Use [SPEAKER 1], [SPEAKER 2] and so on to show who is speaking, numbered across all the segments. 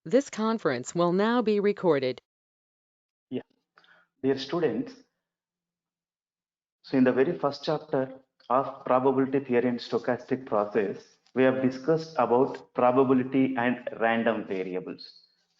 [SPEAKER 1] This conference will now be recorded.
[SPEAKER 2] Yeah, dear students, so in the very first chapter of probability theory and stochastic process, we have discussed about probability and random variables,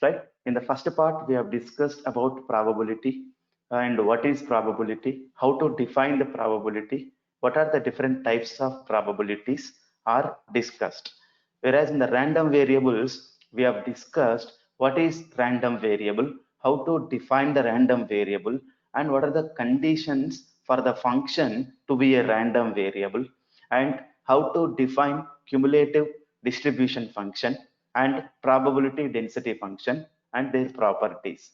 [SPEAKER 2] right? In the first part, we have discussed about probability and what is probability, how to define the probability, what are the different types of probabilities are discussed. Whereas in the random variables, we have discussed what is random variable, how to define the random variable, and what are the conditions for the function to be a random variable, and how to define cumulative distribution function and probability density function and their properties.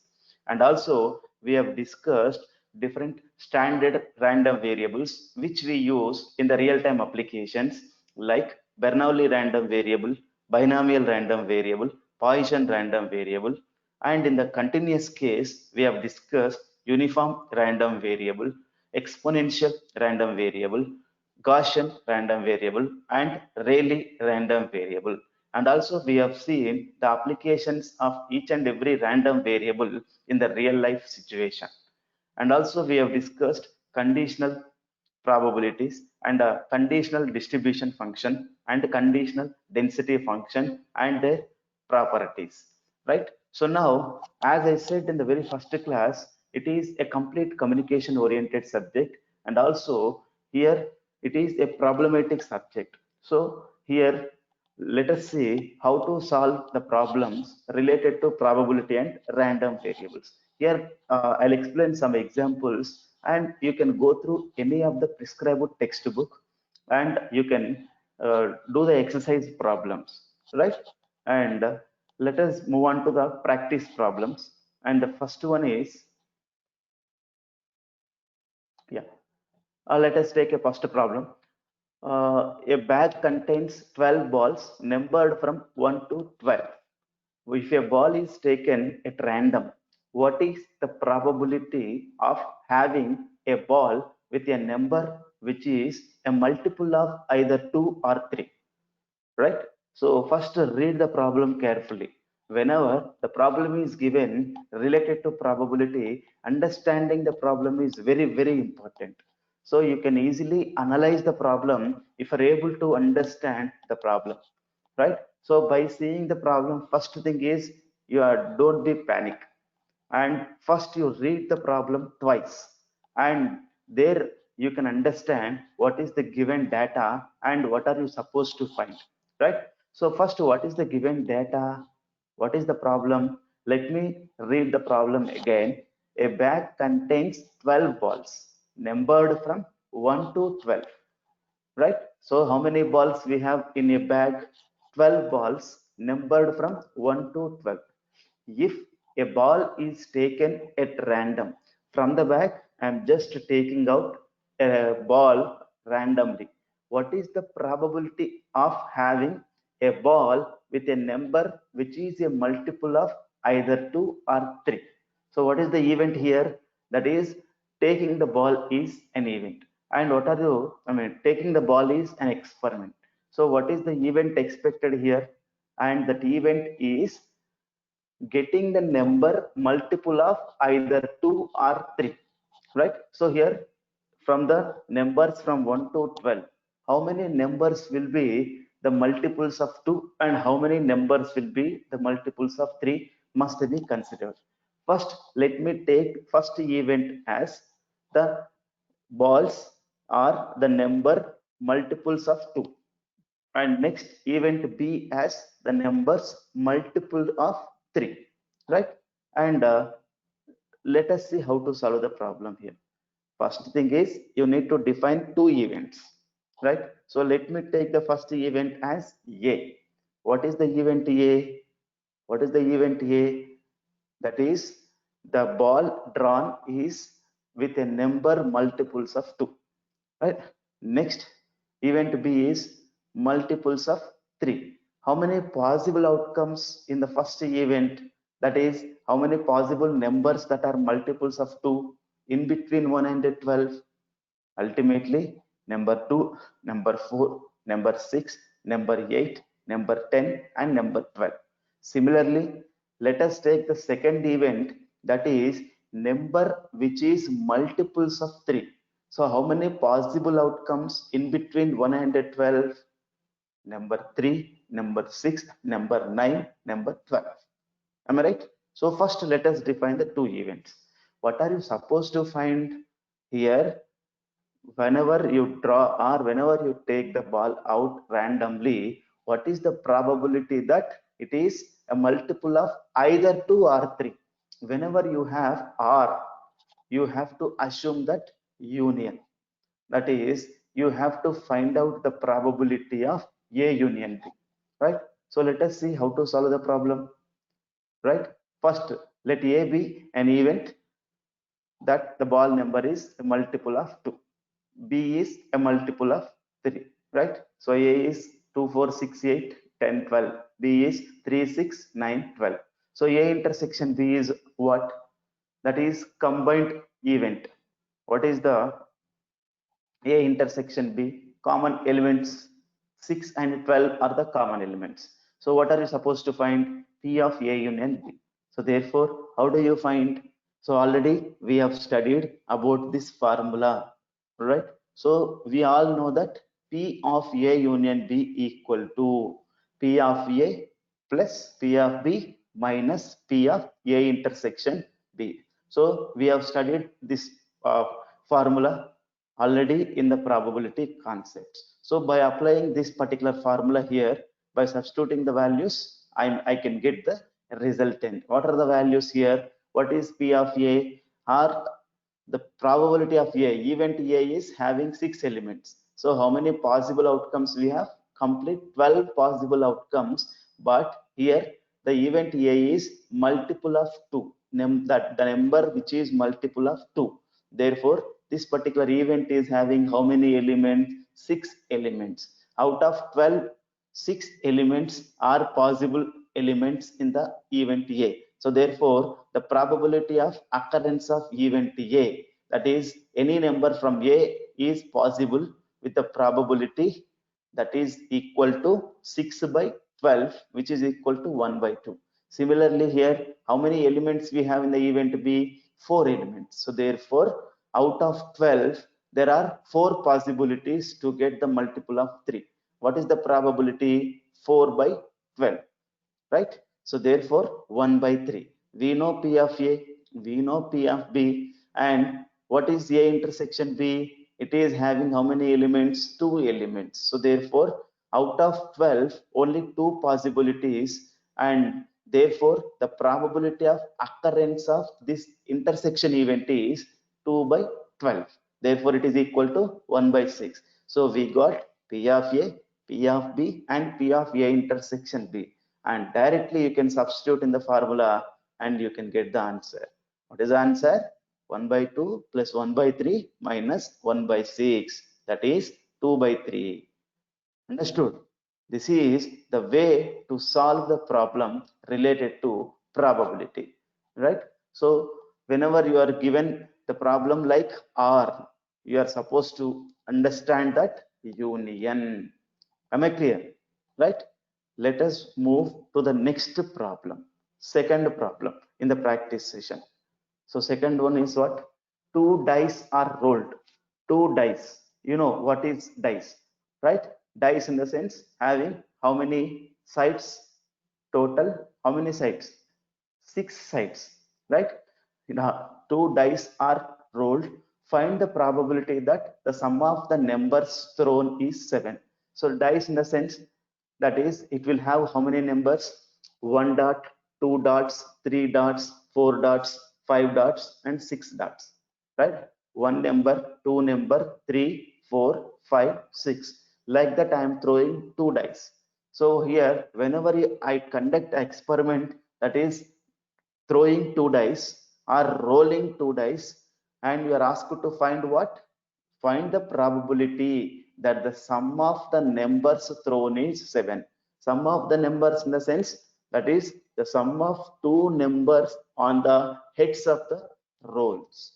[SPEAKER 2] And also, we have discussed different standard random variables which we use in the real-time applications like Bernoulli random variable, binomial random variable, Poisson random variable, and in the continuous case, we have discussed uniform random variable, exponential random variable, Gaussian random variable, and Rayleigh random variable. And also, we have seen the applications of each and every random variable in the real life situation. And also, we have discussed conditional probabilities and a conditional distribution function and conditional density function and their properties, right? So now, as I said in the very first class, it is a complete communication oriented subject, and also here it is a problematic subject. So here let us see how to solve the problems related to probability and random variables. Here I'll explain some examples, and you can go through any of the prescribed textbook and you can do the exercise problems, right? And let us move on to the practice problems. And the first one is, yeah, let us take a first problem. A bag contains 12 balls numbered from 1 to 12. If a ball is taken at random, what is the probability of having a ball with a number which is a multiple of either 2 or 3? Right? So first read the problem carefully. Whenever the problem is given related to probability, understanding the problem is very, very important. So you can easily analyze the problem if you're able to understand the problem, right? So by seeing the problem, first thing is don't be panic, and first you read the problem twice, and there you can understand what is the given data and what are you supposed to find, right? So first, what is the given data, what is the problem? Let me read the problem again. A bag contains 12 balls numbered from 1 to 12, right? So how many balls we have in a bag? 12 balls numbered from 1 to 12. If a ball is taken at random from the bag, I'm just taking out a ball randomly. What is the probability of having a ball with a number which is a multiple of either 2 or 3? So what is the event here? That is, taking the ball is an event. And what are you, I mean, taking the ball is an experiment. So what is the event expected here? And that event is getting the number multiple of either 2 or 3, right? So here, from the numbers from 1 to 12, how many numbers will be the multiples of 2 and how many numbers will be the multiples of 3 must be considered. First, let me take first event as the balls are the number multiples of 2, and next event B as the numbers multiple of 3, right? And let us see how to solve the problem here. First thing is you need to define two events, right? So let me take the first event as A. What is the event A? What is the event A? That is, the ball drawn is with a number multiples of 2, right? Next event B is multiples of 3. How many possible outcomes in the first event? That is, how many possible numbers that are multiples of 2 in between 1 and 12? Ultimately, number 2, number 4, number 6, number 8, number 10, and number 12. Similarly, Let us take the second event, that is number which is multiples of 3. So how many possible outcomes in between 112? Number 3, number 6, number 9, number 12. Am I right? So first let us define the two events. What are you supposed to find here? Whenever you draw or whenever you take the ball out randomly, what is the probability that it is a multiple of either 2 or 3? Whenever you have or, you have to assume that union. That is, you have to find out the probability of A union B, right? So let us see how to solve the problem, right? First, let A be an event that the ball number is a multiple of 2. B is a multiple of 3, right? So A is 2, 4, 6, 8, 10, 12. B is 3, 6, 9, 12. So A intersection B is what? That is combined event. What is the A intersection B? Common elements 6 and 12 are the common elements. So what are you supposed to find? P of A union B. So therefore, how do you find? So already we have studied about this formula, right? So we all know that P of A union B equal to P of A plus P of B minus P of A intersection B. So we have studied this formula already in the probability concepts. So by applying this particular formula here, by substituting the values, I can get the resultant. What are the values here? What is P of A? Or the probability of A, event A is having 6 elements. So how many possible outcomes we have? Complete 12 possible outcomes. But here the event A is multiple of 2. That the number which is multiple of 2. Therefore, this particular event is having how many elements? 6 elements. Out of 12, 6 elements are possible elements in the event A. So therefore, the probability of occurrence of event A, that is any number from A, is possible with the probability that is equal to 6 by 12, which is equal to 1 by 2. Similarly here, how many elements we have in the event B? 4 elements. So therefore, out of 12, there are 4 possibilities to get the multiple of 3. What is the probability? 4 by 12, right? So therefore 1 by 3. We know P of A, we know P of B, and what is A intersection B? It is having how many elements? 2 elements. So therefore out of 12, only 2 possibilities, and therefore the probability of occurrence of this intersection event is 2 by 12. Therefore it is equal to 1 by 6. So we got P of A, P of B, and P of A intersection B, and directly you can substitute in the formula and you can get the answer. What is the answer? 1 by 2 plus 1 by 3 minus 1 by 6, that is 2 by 3. Understood? This is the way to solve the problem related to probability, right? So whenever you are given the problem like R, you are supposed to understand that union. Am I clear? Right? Let us move to the next problem. Second problem in the practice session. So second one is what? Two dice are rolled. Two dice. You know what is dice, right? Dice in the sense having how many sides total? How many sides? 6 sides, right? Two dice are rolled. Find the probability that the sum of the numbers thrown is 7. So dice in the sense, that is, it will have how many numbers? 1 dot, 2 dots, 3 dots, 4 dots, 5 dots, and 6 dots, right? One number, two number, 3, 4, 5, 6. Like that, I am throwing 2 dice. So here, whenever I conduct experiment, that is throwing 2 dice or rolling 2 dice, and you are asked to find what? Find the probability that the sum of the numbers thrown is 7. Sum of the numbers in the sense, that is the sum of 2 numbers on the heads of the rolls,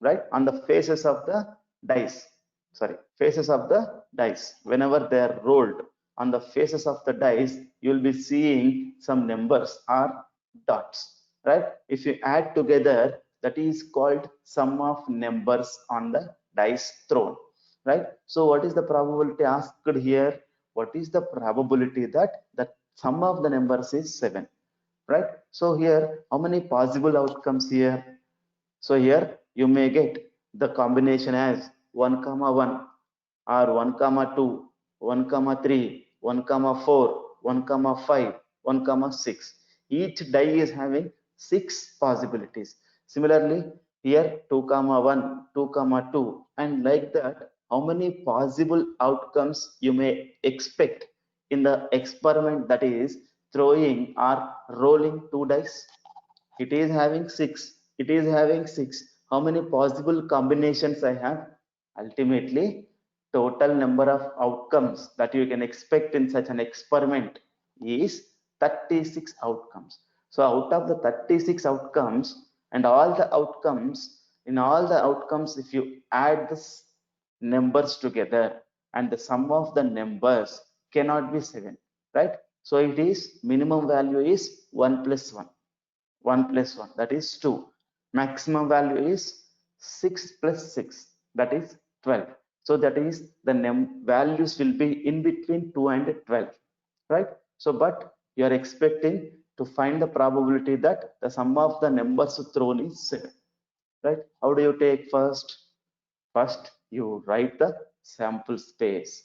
[SPEAKER 2] right? On the faces of the dice. Sorry, faces of the dice. Whenever they are rolled on the faces of the dice, you will be seeing some numbers are dots, right? If you add together, that is called sum of numbers on the dice thrown, right? So what is the probability asked here? What is the probability that the sum of the numbers is 7, right? So here, how many possible outcomes here? So here you may get the combination as 1 comma 1 or 1 comma 2, 1 comma 3, 1 comma 4, 1 comma 5, 1 comma 6. Each die is having 6 possibilities. Similarly, here 2 comma 1, 2 comma 2, and like that, how many possible outcomes you may expect in the experiment, that is throwing or rolling 2 dice? It is having 6. It is having 6. How many possible combinations I have? Ultimately, total number of outcomes that you can expect in such an experiment is 36 outcomes. So out of the 36 outcomes, and all the outcomes, in all the outcomes, if you add the numbers together, and the sum of the numbers cannot be 7, right? So it is minimum value is 1 plus 1. 1 plus 1, that is 2. Maximum value is 6 plus 6, that is 12. So that is the values will be in between 2 and 12, right? So but you are expecting to find the probability that the sum of the numbers thrown is 7, right? How do you take first? First you write the sample space,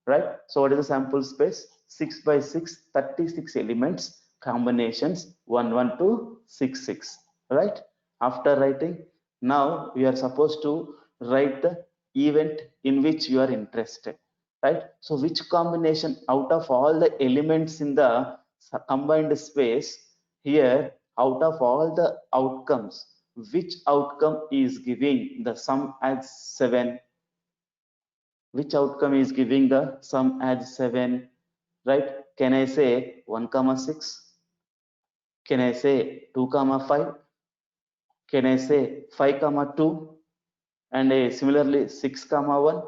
[SPEAKER 2] right? So what is the sample space? 6 by 6, 36 elements, combinations 1 1 2 6 6, right? After writing, now we are supposed to write the event in which you are interested, right? So which combination out of all the elements in the combined space here, out of all the outcomes, which outcome is giving the sum as 7? Which outcome is giving the sum as 7, right? Can I say 1 comma 6? Can I say 2 comma 5? Can I say 5 comma 2? And similarly 6 comma 1?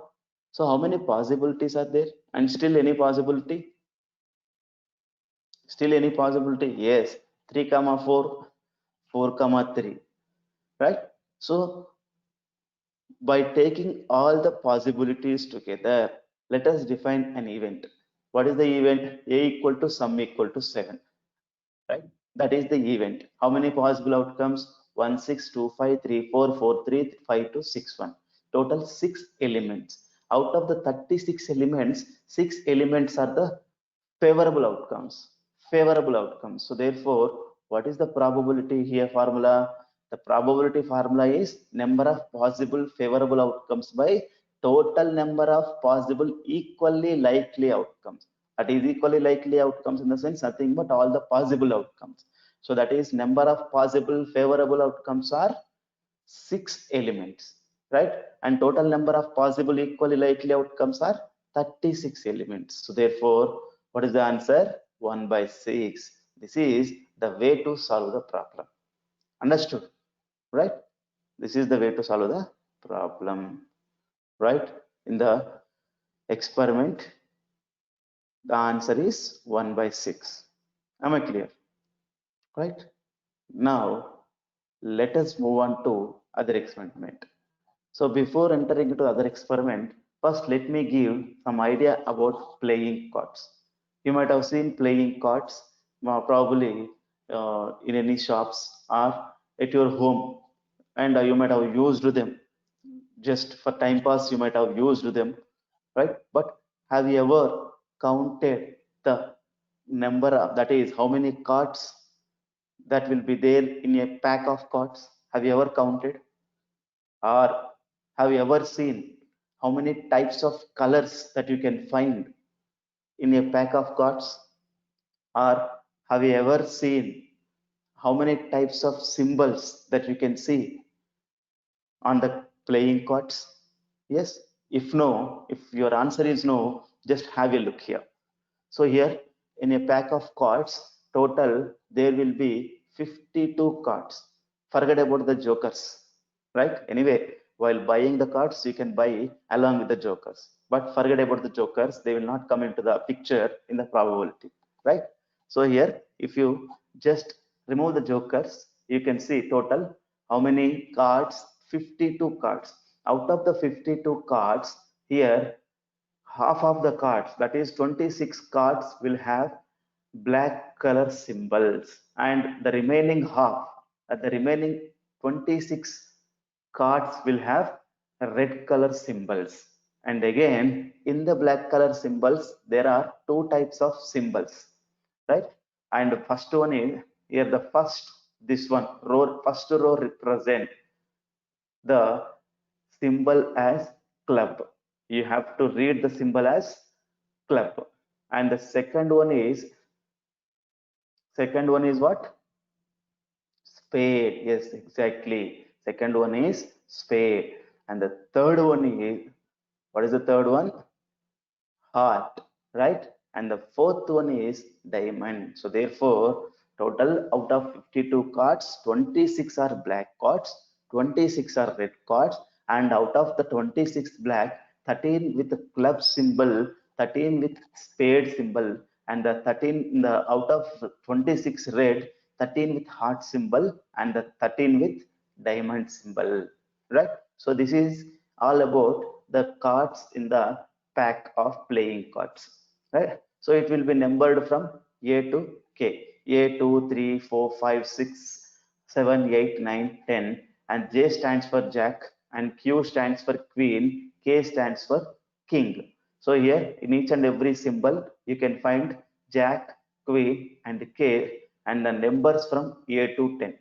[SPEAKER 2] So how many possibilities are there? And still any possibility? Still any possibility? Yes, 3 comma 4, 4 comma 3, right? So by taking all the possibilities together, let us define an event. What is the event? A equal to sum equal to 7, right? That is the event. How many possible outcomes? 1 6 2 5 3 4 4 3 5 2 6 1. Total 6 elements. Out of the 36 elements, 6 elements are the favorable outcomes. Favorable outcomes. So therefore, what is the probability here formula? The probability formula is number of possible favorable outcomes by total number of possible equally likely outcomes. That is equally likely outcomes in the sense nothing but all the possible outcomes. So that is number of possible favorable outcomes are 6 elements, right? And total number of possible equally likely outcomes are 36 elements. So therefore, what is the answer? 1 by 6. This is the way to solve the problem. Understood, right? This is the way to solve the problem, right? In the experiment, the answer is 1 by 6. Am I clear? Right? Now, let us move on to other experiment. So before entering into other experiment, first let me give some idea about playing cards. You might have seen playing cards probably in any shops or at your home, and you might have used them just for time pass. You might have used them, right? But have you ever counted the number of, that is how many cards that will be there in a pack of cards? Have you ever counted? Or have you ever seen how many types of colors that you can find in a pack of cards? Or have you ever seen how many types of symbols that you can see on the playing cards? Yes. If no, if your answer is no, just have a look here. So here in a pack of cards, total there will be 52 cards. Forget about the jokers, right? Anyway, while buying the cards, you can buy along with the jokers. But forget about the jokers, they will not come into the picture in the probability, right? So here, if you just remove the jokers, you can see total how many cards? 52 cards. Out of the 52 cards, here half of the cards, that is 26 cards, will have black color symbols, and the remaining half, the remaining 26 cards will have red color symbols. And again, in the black color symbols, there are two types of symbols, right? And the first one is here, the first, this one row, first row represent the symbol as club. You have to read the symbol as club. And the second one is what? Spade. Yes, exactly. Second one is spade. And the third one is, what is the third one? Heart, right? And the fourth one is diamond. So therefore, total out of 52 cards, 26 are black cards, 26 are red cards, and out of the 26 black, 13 with the club symbol, 13 with spade symbol, and the 13 the out of 26 red, 13 with heart symbol, and the 13 with diamond symbol, right? So this is all about the cards in the pack of playing cards, right? So it will be numbered from A to K. A 2, 3, 4, 5, 6, 7, 8, 9, 10, and J stands for Jack, and Q stands for Queen, K stands for King. So here in each and every symbol you can find Jack, Queen, and K, and the numbers from A to 10.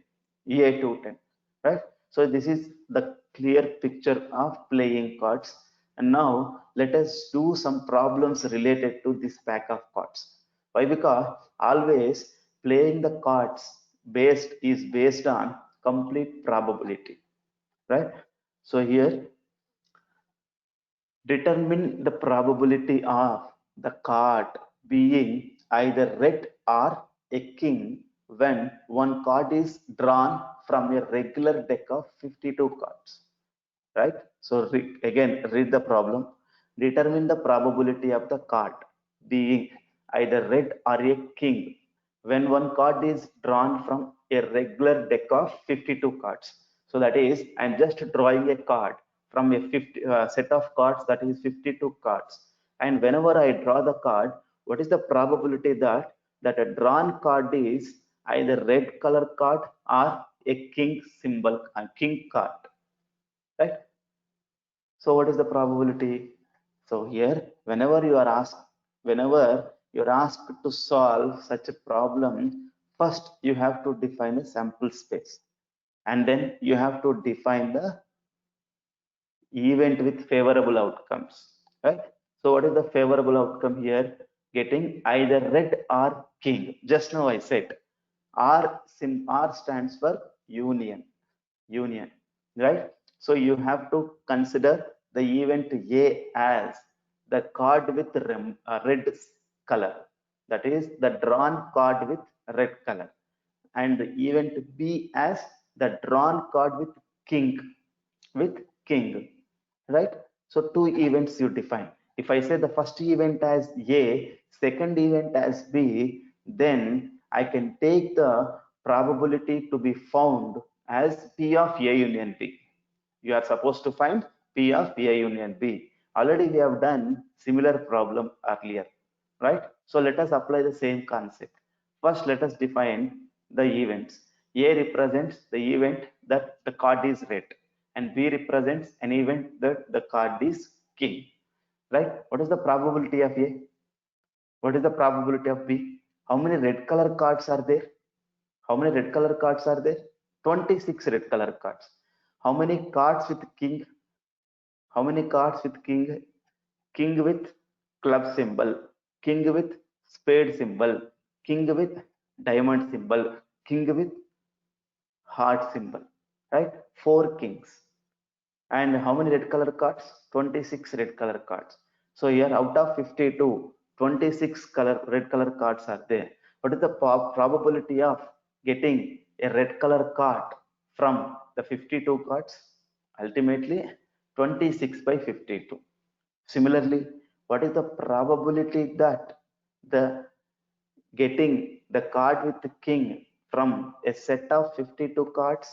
[SPEAKER 2] A to 10, right? So this is the clear picture of playing cards. And now let us do some problems related to this pack of cards. Why? Because always playing the cards based on complete probability, right? So here, determine the probability of the card being either red or a king when one card is drawn from a regular deck of 52 cards, right? So again, read the problem. Determine the probability of the card being either red or a king when one card is drawn from a regular deck of 52 cards. So that is, I'm just drawing a card from a 50 set of cards, that is 52 cards. And whenever I draw the card, what is the probability that a drawn card is either red color card or a king symbol, a king card, right? So what is the probability? So here, whenever you're asked to solve such a problem, first you have to define a sample space, and then you have to define the event with favorable outcomes, right? So what is the favorable outcome here? Getting either red or king. Just now I said R stands for union, right? So you have to consider the event A as the card with red color, that is the drawn card with red color, and the event B as the drawn card with king, right? So two events you define. If I say the first event as A, second event as B, then I can take the probability to be found as P of A union B. You are supposed to find P of A union B. Already we have done similar problem earlier, right? So let us apply the same concept. First, let us define the events. A represents the event that the card is red, and B represents an event that the card is king, right? What is the probability of A? What is the probability of B? How many red color cards are there? How many red color cards are there? 26 red color cards. How many cards with king? How many cards with king? King with club symbol, king with spade symbol, king with diamond symbol, king with heart symbol, right? Four kings. And how many red color cards? 26 red color cards. So here out of 52, 26 red color cards are there. What is the probability of getting a red color card from the 52 cards? Ultimately 26 by 52. Similarly, what is the probability that the getting the card with the king from a set of 52 cards,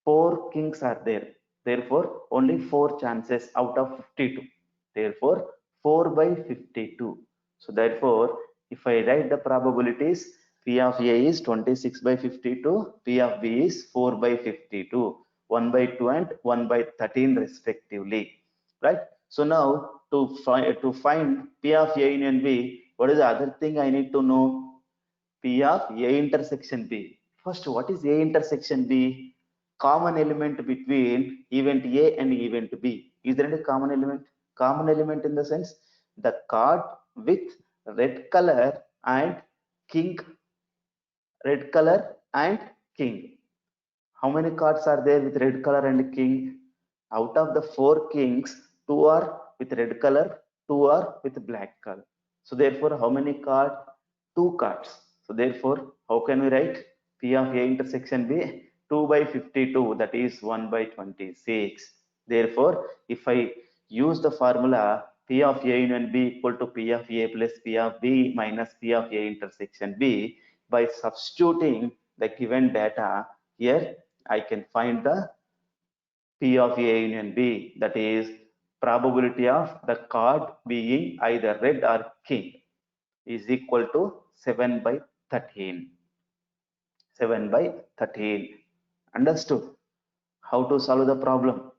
[SPEAKER 2] 4 kings are there. Therefore, only 4 chances out of 52. Therefore, 4 by 52. So therefore, if I write the probabilities, P of A is 26 by 52, P of B is 4 by 52, 1 by 2 and 1 by 13 respectively. Right? So now to find P of A union B, what is the other thing I need to know? P of A intersection B. First, what is A intersection B? Common element between event A and event B. Is there any common element? Common element in the sense the card with red color and king, red color and king. How many cards are there with red color and king? Out of the 4 kings, 2 are with red color, 2 are with black color. So therefore, how many cards? 2 cards. So therefore, how can we write P of A intersection B? 2 by 52, that is 1 by 26. Therefore, if I use the formula P of A union B equal to P of A plus P of B minus P of A intersection B, by substituting the given data here, I can find the P of A union B, that is probability of the card being either red or king, is equal to 7 by 13. 7 by 13. Understood? How to solve the problem?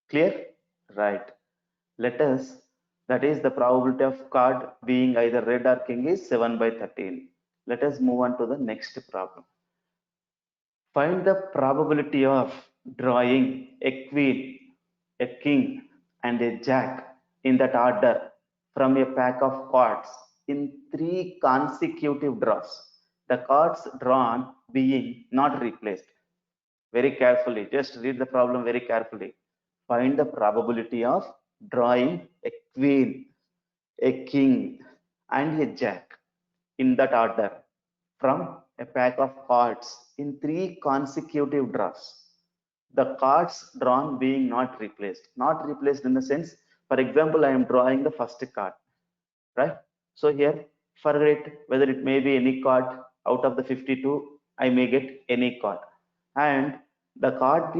[SPEAKER 2] Clear? Right. Let us, that is the probability of card being either red or king is 7 by 13. Let us move on to the next problem. Find the probability of drawing a queen, a king, and a jack in that order from a pack of cards in 3 consecutive draws. The cards drawn being not replaced. Very carefully, just read the problem very carefully. Find the probability of drawing a queen, a king, and a jack in that order from a pack of cards in 3 consecutive draws. The cards drawn being not replaced. Not replaced in the sense, for example, I am drawing the first card, right? So here, forget whether it may be any card out of the 52, I may get any card. And the card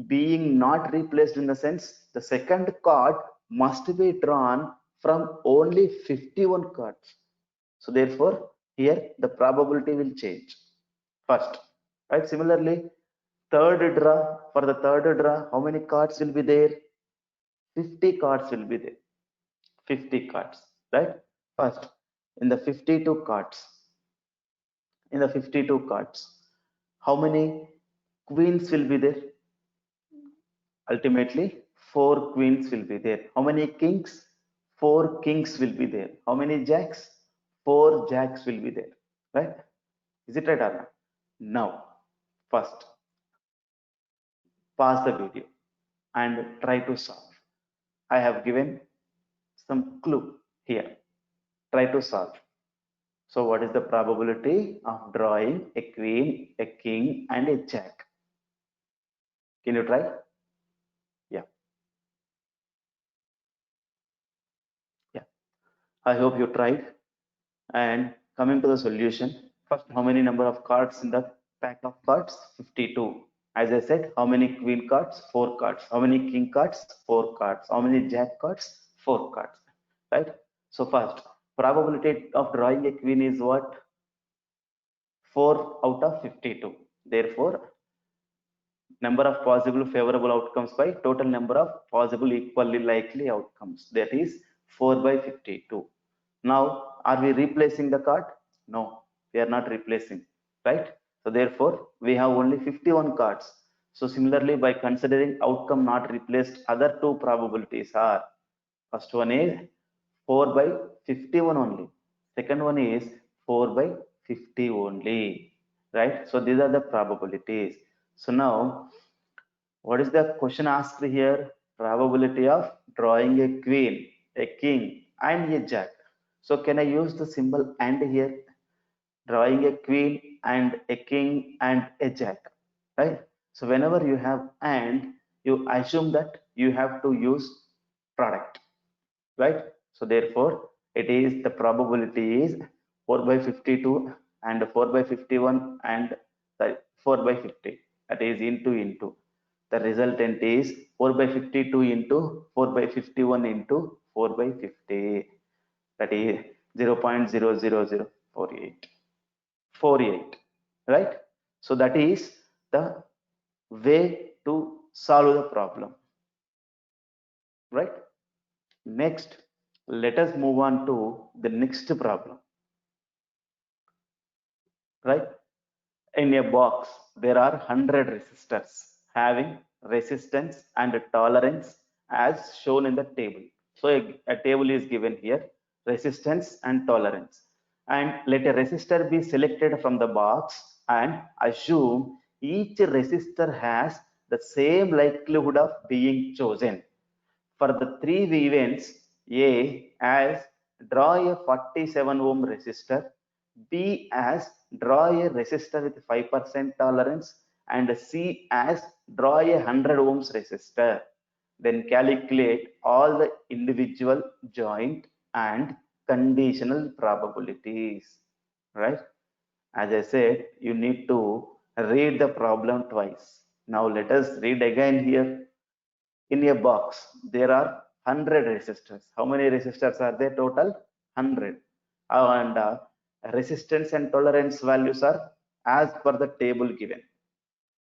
[SPEAKER 2] being not replaced in the sense, the second card must be drawn from only 51 cards. So therefore, here the probability will change first, right? Similarly, third draw, for the third draw, how many cards will be there? 50 cards will be there. 50 cards, right? First, in the 52 cards, how many queens will be there? Ultimately, 4 queens will be there. How many kings? 4 kings will be there. How many jacks? 4 jacks will be there, right? Is it right or not? Now, first, pause the video and try to solve. I have given some clue here. Try to solve. So what is the probability of drawing a queen, a king, and a jack? Can you try? Yeah. Yeah. I hope you tried. And coming to the solution, first, how many number of cards in the pack of cards? 52. As I said, how many queen cards? 4 cards. How many king cards? 4 cards. How many jack cards? 4 cards. Right? So first, probability of drawing a queen is what? 4 out of 52. Therefore, number of possible favorable outcomes by total number of possible equally likely outcomes, that is 4 by 52. Now, are we replacing the card? No, we are not replacing, right? So therefore, we have only 51 cards. So similarly, by considering outcome not replaced, other two probabilities are, first one is 4 by 51 only. Second one is 4 by 50 only, right? So these are the probabilities. So now, what is the question asked here? Probability of drawing a queen, a king, and a jack. So can I use the symbol and here? Drawing a queen and a king and a jack, right? So whenever you have and, you assume that you have to use product, right? So therefore, it is the probability is 4 by 52 and 4 by 51 and 4 by 50, that is into. The resultant is 4 by 52 into 4 by 51 into 4 by 50, that is 0.00048, right? So that is the way to solve the problem, right? Next, let us move on to the next problem, right? In a box, there are 100 resistors having resistance and tolerance as shown in the table. So a table is given here, resistance and tolerance. And let a resistor be selected from the box and assume each resistor has the same likelihood of being chosen. For the three events, A as draw a 47 ohm resistor, B as draw a resistor with 5% tolerance, and C as draw a 100 ohms resistor. Then calculate all the individual joint and conditional probabilities, right? As I said, you need to read the problem twice. Now let us read again here. In a box, there are 100 resistors. How many resistors are there total? 100. And resistance and tolerance values are as per the table given,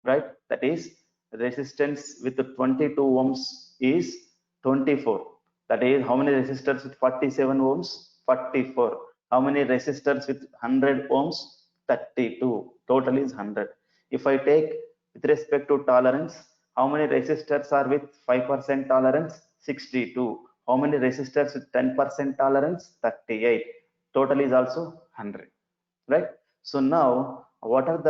[SPEAKER 2] right? That is, resistance with 22 ohms is 24. That is, how many resistors with 47 ohms? 44. How many resistors with 100 ohms? 32. Total is 100. If I take with respect to tolerance, how many resistors are with 5% tolerance? 62. How many resistors with 10% tolerance? 38. Total is also 100, right? So now, what is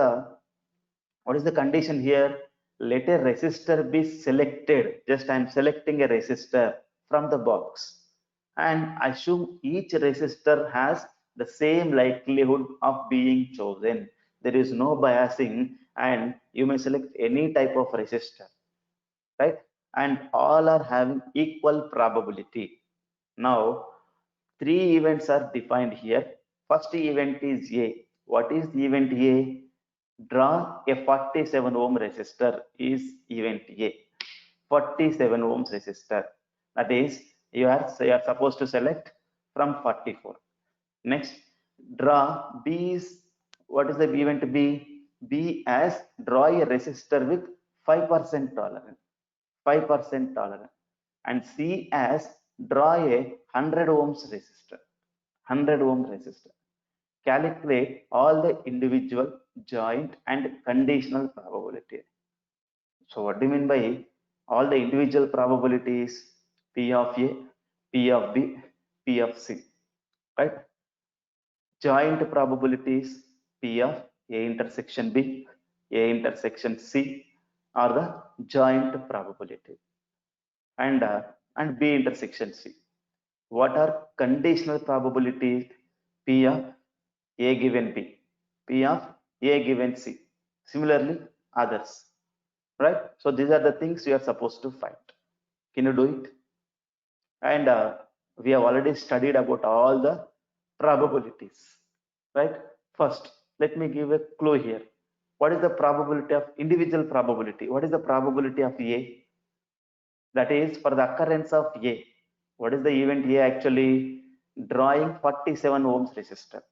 [SPEAKER 2] the condition here? Let a resistor be selected. Just I am selecting a resistor from the box and assume each resistor has the same likelihood of being chosen. There is no biasing and you may select any type of resistor, right? And all are having equal probability. Now, three events are defined here. First event is A. What is the event A? Draw a 47 ohm resistor is event A. 47 ohms resistor. That is, you are supposed to select from 44. Next, draw B is, what is the event B? B as draw a resistor with 5% tolerance. 5% tolerance. And C as draw a 100 ohms resistor. 100 ohm resistor. Calculate all the individual, joint and conditional probability. So what do you mean by all the individual probabilities? P of A, P of B, P of C, right? Joint probabilities, P of A intersection B, A intersection C are the joint probability, and B intersection C. What are conditional probabilities? P of A given B, P of A given C. Similarly, others, right? So these are the things you are supposed to find. Can you do it? And we have already studied about all the probabilities, right? First, let me give a clue here. What is the probability of individual probability? What is the probability of A? That is for the occurrence of A. What is the event A actually? Drawing 47 ohms resistor.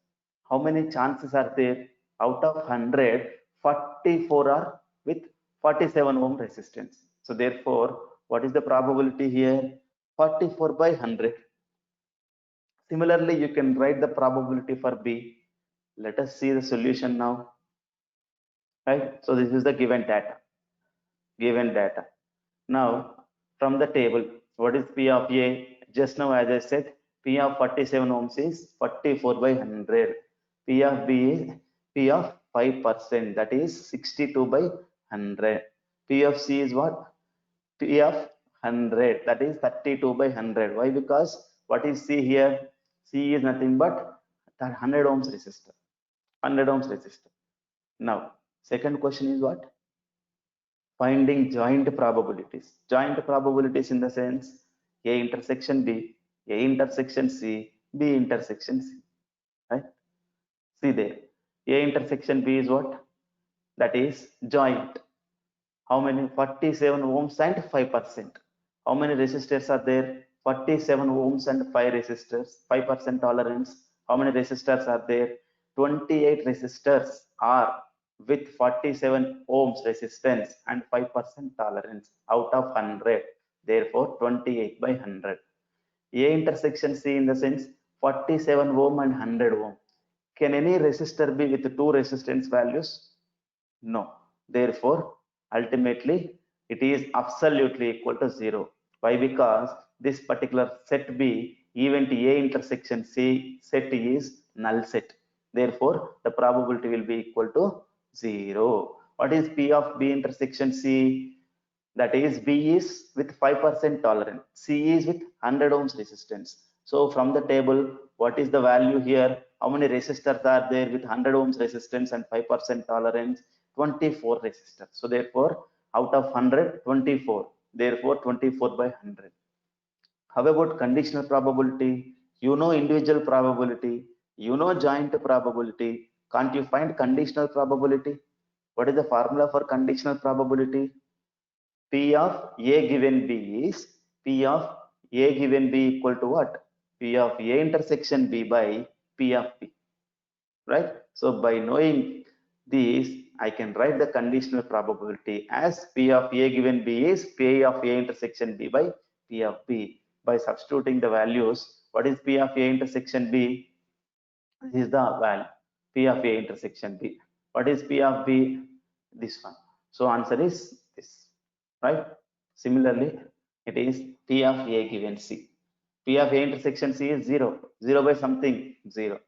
[SPEAKER 2] How many chances are there? Out of 100, 44 are with 47 ohm resistance. So therefore, what is the probability here? 44 by 100. Similarly, you can write the probability for B. Let us see the solution now. Right? So this is the given data. Given data. Now, from the table, what is P of A? Just now, as I said, P of 47 ohms is 44 by 100. P of B is P of 5%, that is 62 by 100. P of C is what? P of 100, that is 32 by 100. Why? Because what is C here? C is nothing but 100 ohms resistor. 100 ohms resistor. Now, second question is what? Finding joint probabilities. Joint probabilities in the sense A intersection B, A intersection C, B intersection C. Right? See there. A intersection B is what? That is joint. How many? 47 ohms and 5%. How many resistors are there? 47 ohms and 5 resistors, 5% tolerance. How many resistors are there? 28 resistors are with 47 ohms resistance and 5% tolerance out of 100. Therefore, 28 by 100. A intersection C in the sense 47 ohm and 100 ohm. Can any resistor be with two resistance values? No. Therefore, ultimately, it is absolutely equal to 0. Why? Because this particular set B, event A intersection C set is null set. Therefore, the probability will be equal to 0. What is P of B intersection C? That is, B is with 5% tolerance, C is with 100 ohms resistance. So from the table, what is the value here? How many resistors are there with 100 ohms resistance and 5% tolerance? 24 resistors. So therefore, out of 100, 24. Therefore, 24 by 100. How about conditional probability? You know individual probability. You know joint probability. Can't you find conditional probability? What is the formula for conditional probability? P of A given B is P of A given B equal to what? P of A intersection B by P of B, right? So by knowing these, I can write the conditional probability as P of A given B is P of A intersection B by P of B. By substituting the values, what is P of A intersection B? This is the value, P of A intersection B. What is P of B? This one. So answer is this, right? Similarly, it is P of A given C. P of A intersection C is 0. 0 by something, 0.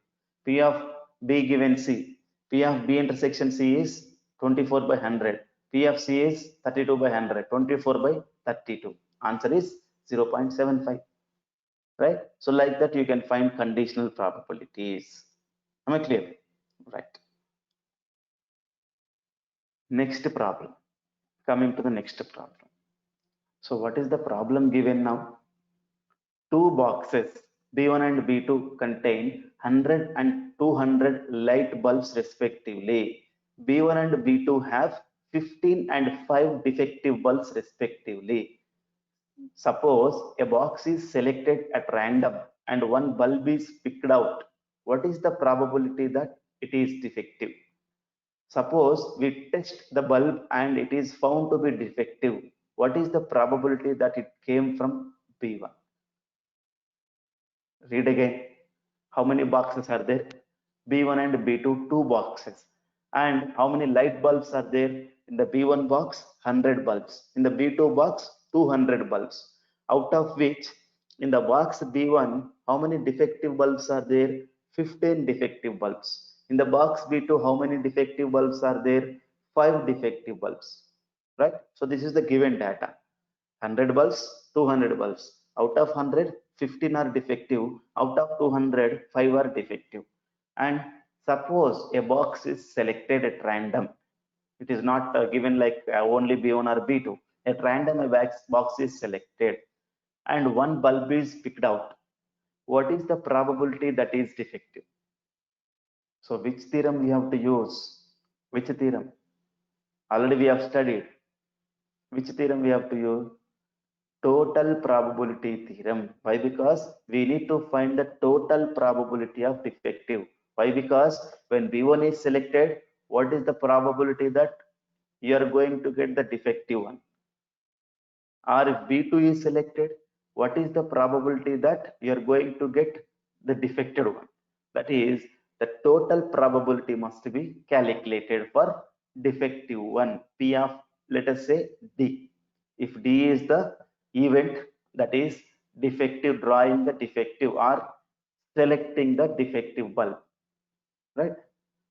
[SPEAKER 2] P of B given C. P of B intersection C is 24 by 100. P of C is 32 by 100. 24 by 32. Answer is 0.75. Right? So like that, you can find conditional probabilities. Am I clear? Right. Next problem. Coming to the next problem. So what is the problem given now? Two boxes B1 and B2 contain 100 and 200 light bulbs respectively. B1 and B2 have 15 and 5 defective bulbs respectively. Suppose a box is selected at random and one bulb is picked out. What is the probability that it is defective? Suppose we test the bulb and it is found to be defective. What is the probability that it came from B1? Read again. How many boxes are there? B1 and B2, two boxes. And how many light bulbs are there? In the B1 box, 100 bulbs. In the B2 box, 200 bulbs. Out of which, in the box B1, how many defective bulbs are there? 15 defective bulbs. In the box B2, how many defective bulbs are there? 5 defective bulbs. Right? So this is the given data. 100 bulbs, 200 bulbs. Out of 100, 15 are defective. Out of 200, 5 are defective. And suppose a box is selected at random. It is not given like only B1 or B2. At random, a box is selected and one bulb is picked out. What is the probability that is defective? So which theorem we have to use? Which theorem? Already we have studied. Which theorem we have to use? Total probability theorem. Why? Because we need to find the total probability of defective. Why? Because when B1 is selected, what is the probability that you are going to get the defective one? Or if B2 is selected, what is the probability that you are going to get the defected one? That is, the total probability must be calculated for defective one. P of, let us say, D. If D is the event, that is defective, drawing the defective or selecting the defective bulb, right?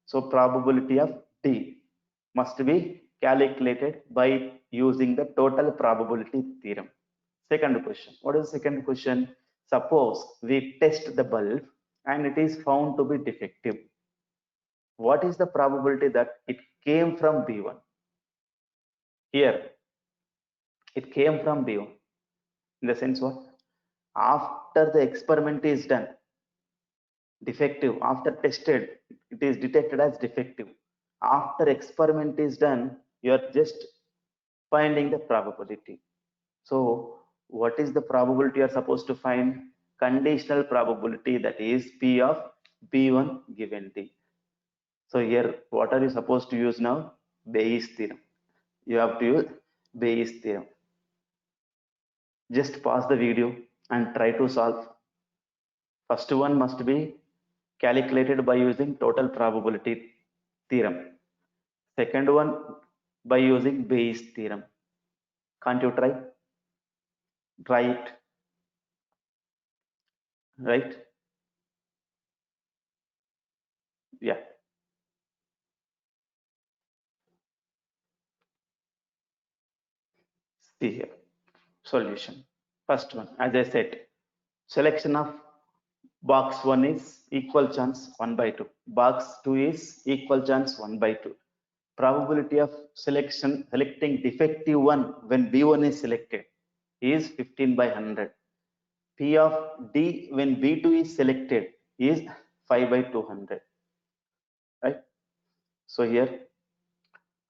[SPEAKER 2] So probability of D must be calculated by using the total probability theorem. Second question. What is the second question? Suppose we test the bulb and it is found to be defective. What is the probability that it came from B1? Here, it came from B1. In the sense what? After the experiment is done, defective. After tested, it is detected as defective. After experiment is done, you are just finding the probability. So what is the probability you are supposed to find? Conditional probability, that is P of B1 given D. So here, what are you supposed to use now? Bayes theorem. You have to use Bayes theorem. Just pause the video and try to solve. First one must be calculated by using total probability theorem. Second one by using Bayes theorem. Can't you try? Try it. Right? Yeah. See here. Solution. First one, as I said, selection of box 1 is equal chance 1 by 2. Box 2 is equal chance 1 by 2. Probability of selecting defective one when B1 is selected is 15 by 100. P of D when B2 is selected is 5 by 200. Right? So here,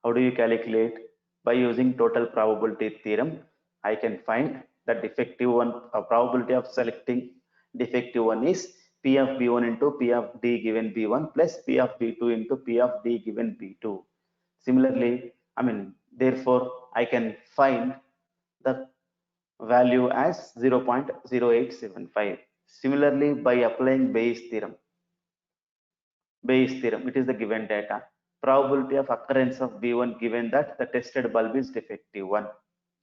[SPEAKER 2] how do you calculate? By using total probability theorem, I can find the defective one, probability of selecting defective one is P of B1 into P of D given B1 plus P of B2 into P of D given B2. Similarly, therefore, I can find the value as 0.0875. Similarly, by applying Bayes theorem, it is the given data. Probability of occurrence of B1 given that the tested bulb is defective one.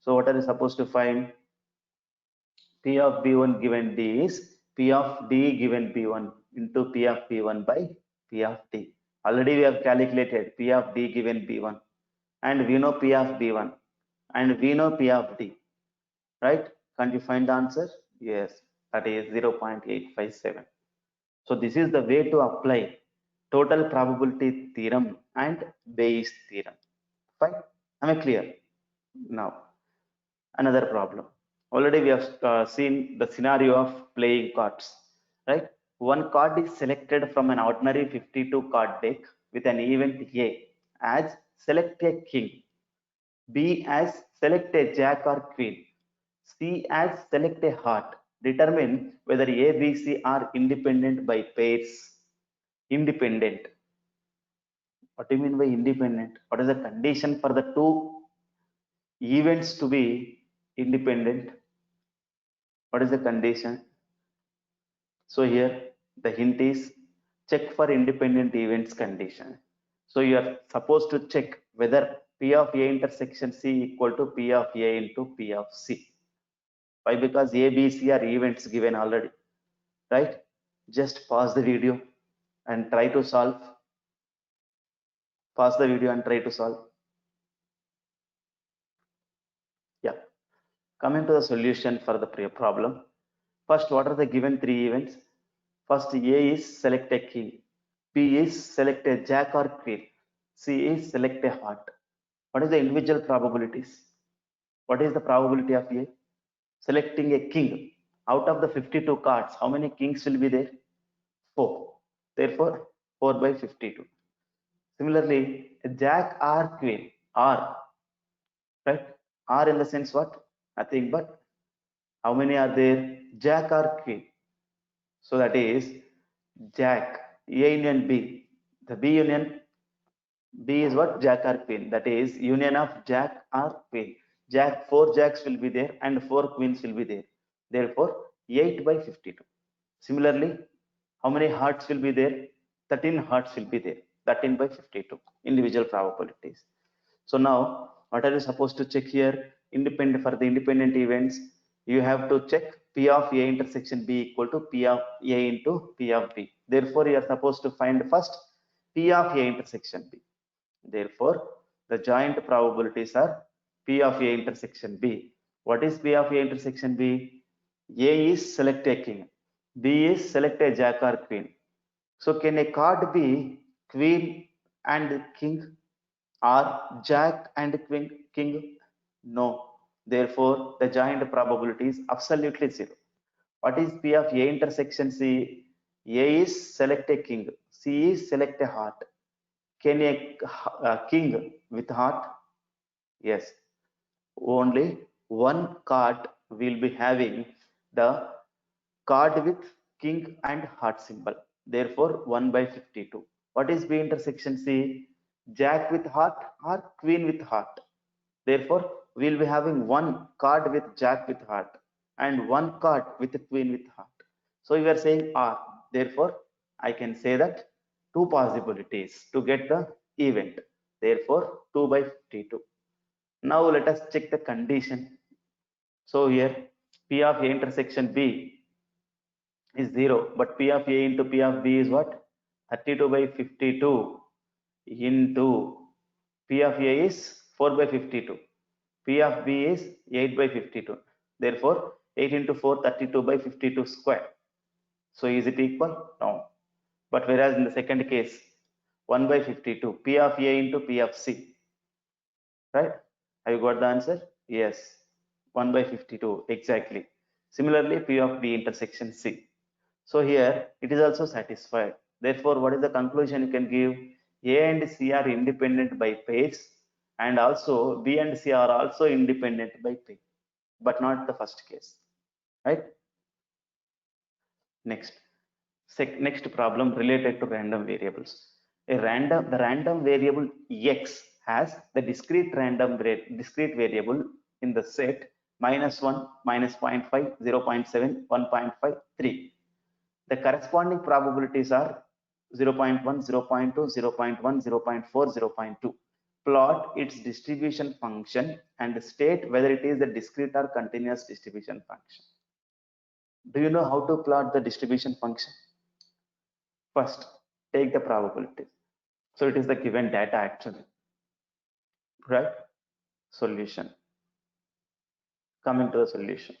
[SPEAKER 2] So what are you supposed to find? P of B1 given D is P of D given B1 into P of B1 by P of D. Already we have calculated P of D given B1 and we know P of B1 and we know P of D, right? Can't you find the answer? Yes, that is 0.857. So this is the way to apply total probability theorem and Bayes theorem. Fine, am I clear? Now, another problem. Already we have seen the scenario of playing cards, right? One card is selected from an ordinary 52 card deck with an event A as select a king, B as select a jack or queen, C as select a heart. Determine whether A, B, C are independent by pairs. Independent. What do you mean by independent? What is the condition for the two events to be independent? What is the condition? So here the hint is check for independent events condition. So you are supposed to check whether P of A intersection C equal to P of A into P of C. Why? Because A, B, C are events given already, right? Just pause the video and try to solve. Pause the video and try to solve. Yeah. Coming to the solution for the problem. First, what are the given three events? First, A is select a king, B is select a jack or queen, C is select a heart. What is the individual probabilities? What is the probability of A? Selecting a king. Out of the 52 cards, how many kings will be there? 4. Therefore, 4 by 52. Similarly, a jack or queen, R, right? R in the sense what? Nothing but how many are there? Jack or queen. So that is jack, A union B. The B union B is what? Jack or queen. That is union of jack or queen. Jack, 4 jacks will be there and 4 queens will be there. Therefore, 8 by 52. Similarly, how many hearts will be there? 13 hearts will be there. 13 by 52. Individual probabilities. So now, what are you supposed to check here? Independent, for the independent events, you have to check P of A intersection B equal to P of A into P of B. Therefore, you are supposed to find first P of A intersection B. Therefore, the joint probabilities are P of A intersection B. What is P of A intersection B? A is select a king, B is select a jack or queen. So can a card be queen and king or jack and queen king? No. Therefore, the joint probability is absolutely zero. What is P of A intersection C? A is select a king, C is select a heart. Can a king with heart? Yes. Only one card will be having the card with king and heart symbol. Therefore, 1 by 52. What is B intersection C? Jack with heart or queen with heart. Therefore, we will be having one card with jack with heart and one card with queen with heart. So we are saying R. Therefore, I can say that two possibilities to get the event. Therefore, 2 by 52. Now let us check the condition. So here P of A intersection B is 0, but P of A into P of B is what? 32 by 52 into P of A is 4 by 52. P of B is 8 by 52. Therefore, 8 into 4, 32 by 52 square. So is it equal? No. But whereas in the second case, 1 by 52, P of A into P of C. Right? Have you got the answer? Yes. 1 by 52. Exactly. Similarly, P of B intersection C. So here it is also satisfied. Therefore, what is the conclusion you can give? A and C are independent by pairs, and also B and C are also independent by pair, but not the first case. Right? Next. Next problem related to random variables. The random variable x has the discrete variable in the set -1, -0.5, 0.7, 1.5, 3. The corresponding probabilities are 0.1, 0.2, 0.1, 0.4, 0.2. Plot its distribution function and state whether it is a discrete or continuous distribution function. Do you know how to plot the distribution function? First, take the probabilities. So it is the given data actually, right? Solution. Coming to the solution.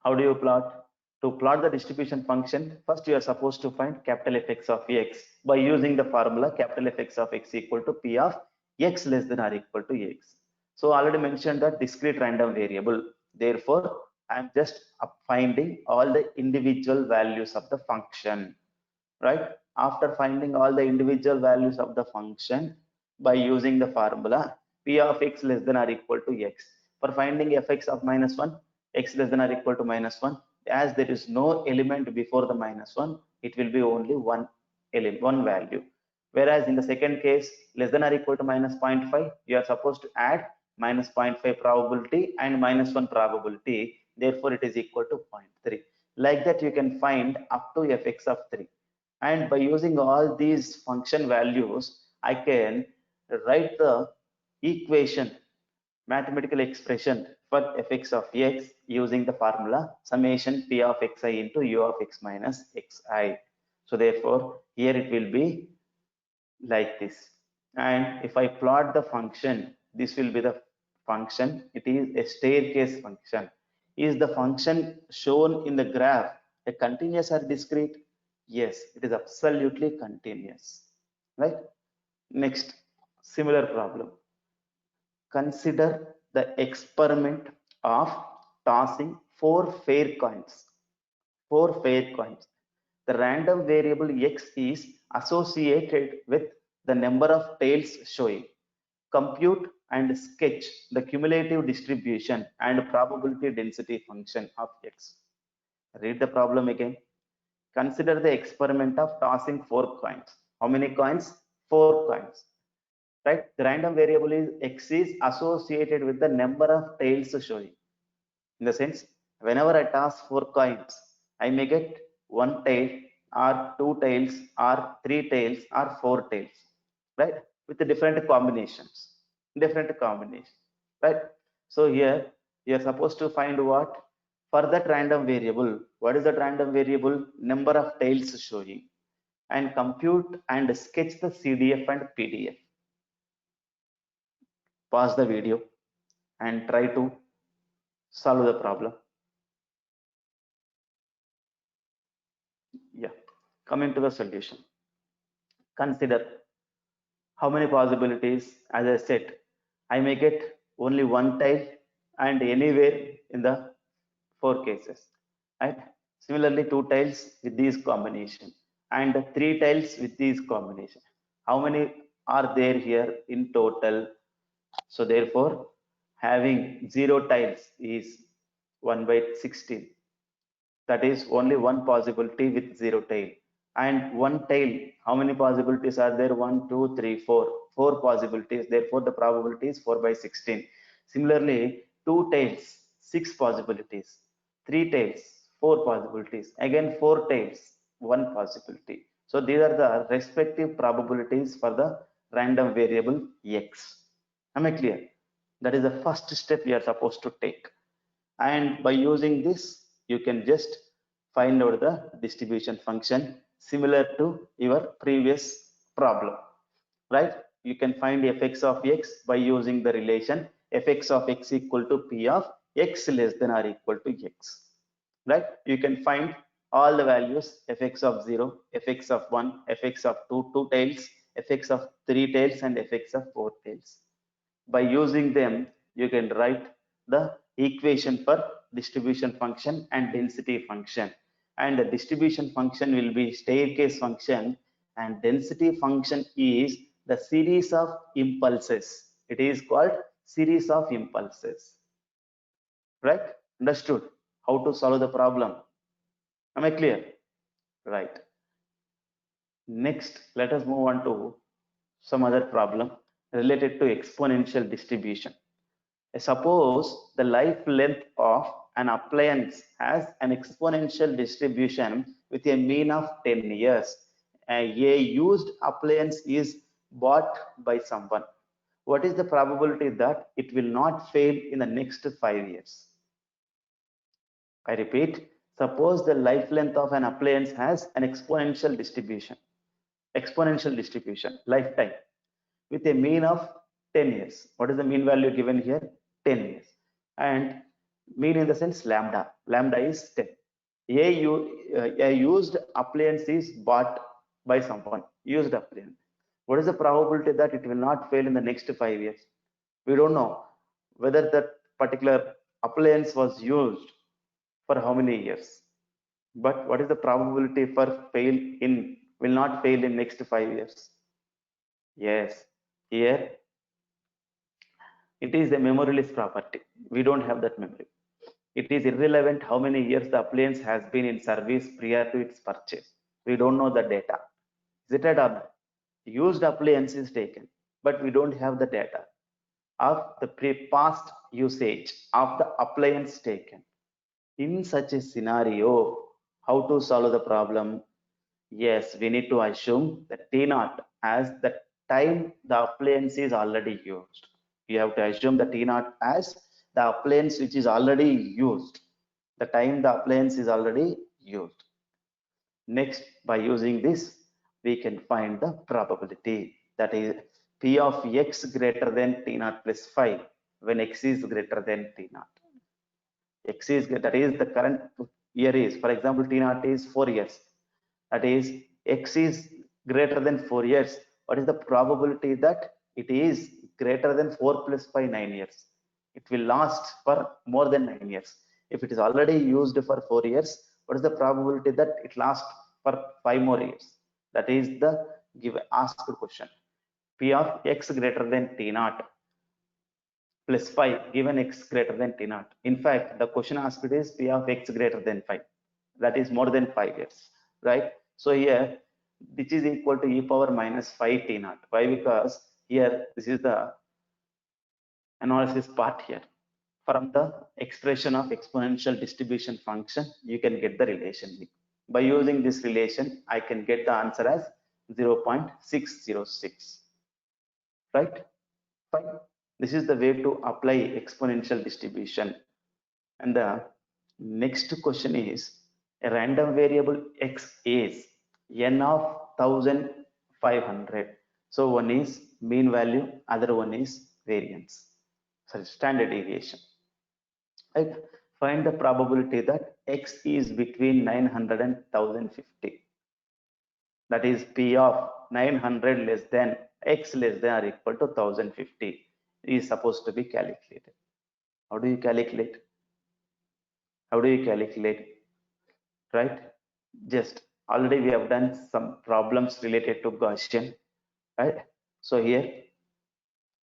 [SPEAKER 2] How do you plot? To plot the distribution function, first you are supposed to find capital Fx of x by using the formula capital Fx of x equal to P of x less than or equal to x. So already mentioned that discrete random variable. Therefore, I am just finding all the individual values of the function, right? After finding all the individual values of the function by using the formula P of x less than or equal to x. For finding fx of -1, x less than or equal to -1, as there is no element before the -1, it will be only one element, one value. Whereas in the second case, less than or equal to -0.5, you are supposed to add -0.5 probability and -1 probability. Therefore, it is equal to 0.3. Like that, you can find up to fx of 3. And by using all these function values, I can write the equation, mathematical expression for fx of x using the formula summation p of xi into u of x minus xi. So therefore, here it will be like this. And if I plot the function, this will be the function. It is a staircase function. Is the function shown in the graph a continuous or discrete? Yes, it is absolutely continuous, right? Next, similar problem. Consider the experiment of tossing four fair coins. The random variable x is associated with the number of tails showing. Compute and sketch the cumulative distribution and probability density function of x. Read the problem again. Consider the experiment of tossing four coins. How many coins? Four coins. Right? The random variable is x is associated with the number of tails showing. In the sense, whenever I toss four coins, I may get one tail or two tails or three tails or four tails, right? With the different combinations, right? So here you are supposed to find what? For that random variable, what is that random variable? Number of tails showing, and compute and sketch the CDF and PDF. Pause the video and try to solve the problem. Yeah, coming to the solution. Consider how many possibilities. As I said, I may get only one tile and anywhere in the four cases, right? Similarly, two tiles with these combination. and 3 tiles with these combination. How many are there here in total? So therefore, having 0 tiles is 1 by 16. That is only one possibility with 0 tail. And one tail, how many possibilities are there? 1, 2, 3, 4. 4 possibilities. Therefore, the probability is 4 by 16. Similarly, 2 tails, 6 possibilities. 3 tails, 4 possibilities. Again, 4 tails, 1 possibility. So these are the respective probabilities for the random variable x. Am I clear? That is the first step we are supposed to take. And by using this, you can just find out the distribution function similar to your previous problem, right? You can find fx of x by using the relation fx of x equal to p of x less than or equal to x, right? You can find all the values fx of 0, fx of 1, fx of 2 tails, fx of 3 tails, and fx of 4 tails. By using them, you can write the equation for distribution function and density function. And the distribution function will be staircase function, and density function is the series of impulses. It is called series of impulses. Right? Understood how to solve the problem? Am I clear? Right. Next, let us move on to some other problem related to exponential distribution. Suppose the life length of an appliance has an exponential distribution with a mean of 10 years. A used appliance is bought by someone. What is the probability that it will not fail in the next 5 years? I repeat, suppose the life length of an appliance has an exponential distribution, lifetime, with a mean of 10 years. What is the mean value given here? 10 years. And mean in the sense lambda. Lambda is 10. A used appliance is bought by someone. Used appliance. What is the probability that it will not fail in the next 5 years? We don't know whether that particular appliance was used for how many years. But what is the probability for will not fail in next 5 years? Yes, here it is a memoryless property. We don't have that memory. It is irrelevant how many years the appliance has been in service prior to its purchase. We don't know the data. Is it or not? Used appliance is taken, but we don't have the data of the past usage of the appliance taken. In such a scenario, how to solve the problem? Yes, we need to assume that T0 as the time the appliance is already used. You have to assume the T0 as the appliance which is already used, the time the appliance is already used. Next, by using this, we can find the probability, that is P of x greater than T0 plus 5 when x is greater than T0. X is, that is the current year is, for example, T0 is 4 years. That is x is greater than 4 years. What is the probability that it is greater than 4 plus 5, 9 years? It will last for more than 9 years. If it is already used for 4 years, what is the probability that it lasts for 5 more years? That is the asked question. P of x greater than T0 plus 5 given x greater than T0. In fact, the question asked is P of x greater than 5. That is more than 5 years, right? So here, which is equal to e power minus 5 T0. Why? Because here, this is the analysis part here. From the expression of exponential distribution function, you can get the relation. By using this relation, I can get the answer as 0.606, right? Fine. This is the way to apply exponential distribution. And the next question is, a random variable x is n of 1500. So one is mean value, other one is variance, sorry, standard deviation. Right? Find the probability that x is between 900 and 1050. That is P of 900 less than x less than or equal to 1050 is supposed to be calculated. How do you calculate? How do you calculate? Right? Just Already we have done some problems related to Gaussian, right? So here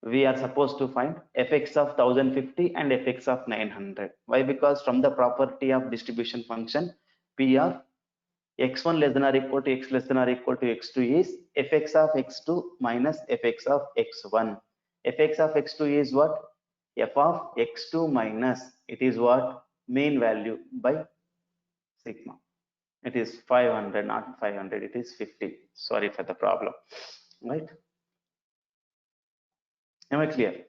[SPEAKER 2] we are supposed to find fx of 1050 and fx of 900. Why? Because from the property of distribution function, P of x1 less than or equal to x less than or equal to x2 is fx of x2 minus fx of x1. Fx of x2 is what? F of x2 minus, it is what? Mean value by sigma. It is 500, not 500, it is 50. Sorry for the problem, right? Am I clear?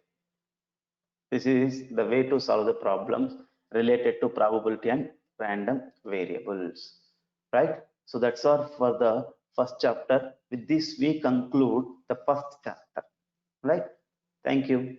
[SPEAKER 2] This is the way to solve the problems related to probability and random variables, right? So that's all for the first chapter. With this, we conclude the first chapter, right? Thank you.